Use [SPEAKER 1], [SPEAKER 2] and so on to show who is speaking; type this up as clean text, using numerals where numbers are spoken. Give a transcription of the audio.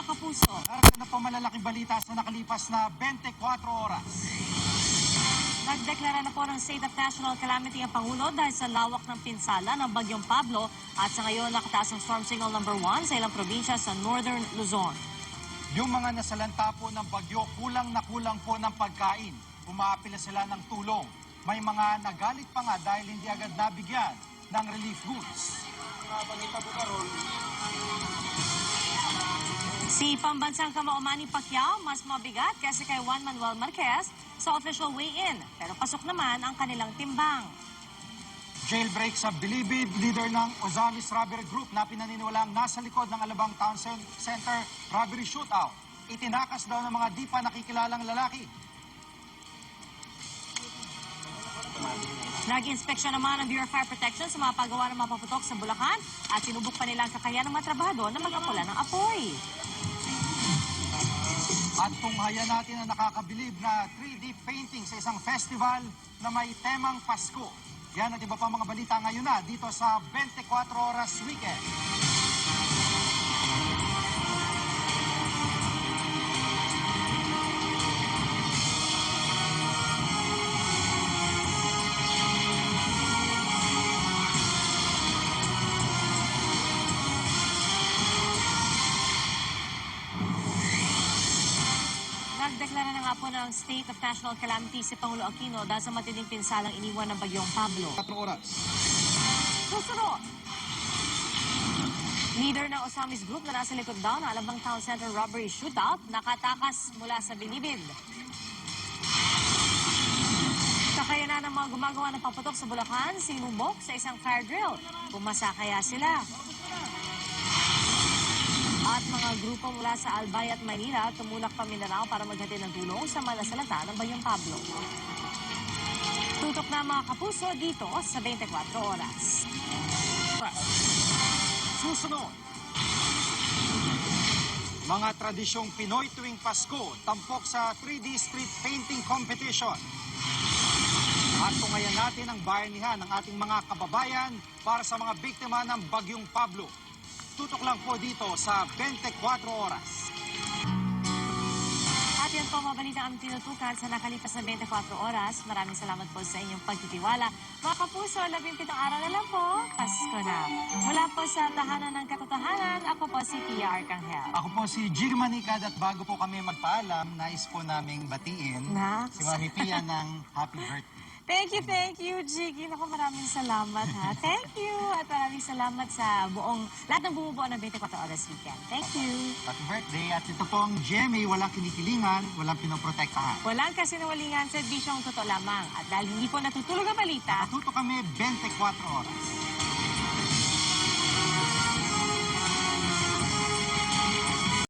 [SPEAKER 1] kapuso.
[SPEAKER 2] Naragyan na pa malalaking balita sa nakalipas na 24 oras.
[SPEAKER 1] Nagdeklara na po ng State of National Calamity ang Pangulo dahil sa lawak ng pinsala ng Bagyong Pablo at sa ngayon nakataas ang storm signal number 1 sa ilang probinsya sa Northern Luzon.
[SPEAKER 2] Yung mga nasalanta po ng bagyo, kulang na kulang po ng pagkain. Umaapila sila ng tulong. May mga nagalit pa nga dahil hindi agad nabigyan ng relief goods.
[SPEAKER 1] Si pambansang kamao Manny Pacquiao mas mabigat kaysa kay Juan Manuel Marquez sa official weigh-in. Pero pasok naman ang kanilang timbang.
[SPEAKER 2] Jailbreak sa Bilibid, leader ng Ozamis Robbery Group na pinaniniwalang nasa likod ng Alabang Town Center robbery shootout. Itinakas daw ng mga di pa nakikilalang lalaki.
[SPEAKER 1] Nag-inspeksyon naman ng Bureau of Fire Protection sa mga paggawa ng mga paputok sa Bulacan at sinubok pa nila ang kakayahan ng mga trabahador na mag-apula ng apoy.
[SPEAKER 2] At tunghayan natin ang nakakabilib na 3D painting sa isang festival na may temang Pasko. Yan at iba pa mga balita ngayon na dito sa 24 Oras Weekend.
[SPEAKER 1] Nagdeklara na nga po ng State of National Calamity si Pangulo Aquino dahil sa matinding pinsalang iniwan ng Bagyong Pablo.
[SPEAKER 2] 4 oras.
[SPEAKER 1] Susunod! Leader ng Ozamis Group na nasa likod daw ng Alabang Town Center robbery shootout nakatakas mula sa Bilibid. Kakayanan ng mga gumagawa ng paputok sa Bulacan, sinubok sa isang fire drill. Pumasa kaya sila. At mga grupo mula sa Albay at Manila tumulak pa Mindanao para maghatid ng tulong sa malasalanta ng Bagyong Pablo. Tutok na mga kapuso dito sa 24 oras.
[SPEAKER 2] Susunod. Mga tradisyong Pinoy tuwing Pasko, tampok sa 3D street painting competition. At tungayan natin ang bayanihan ng ating mga kababayan para sa mga biktima ng Bagyong Pablo. Tutok lang po dito sa 24 oras.
[SPEAKER 1] At yan po mga balita ang tinutukan sa nakalipas na 24 oras. Maraming salamat po sa inyong pagtitiwala. Mga kapuso, 17 araw na lang po, Pasko na. Mula po sa Tahanan ng Katotohanan, ako po si Pia Arcangel.
[SPEAKER 2] Ako po si Jig Manicad at bago po kami magpaalam, nais po naming batiin si Mami Pia ng happy birthday.
[SPEAKER 1] Thank you, Jiggy. Naku, maraming salamat, ha? Thank you. At maraming salamat sa lahat ng bumubuo ng 24 Oras Weekend. Thank you.
[SPEAKER 2] Happy birthday. At ito pong GMA, walang kinikilingan, walang pinoprotektahan.
[SPEAKER 1] Walang kasinungalingan, serbisyong totoo lamang. At dahil hindi po natutulog ang balita,
[SPEAKER 2] Natuto kami 24 oras.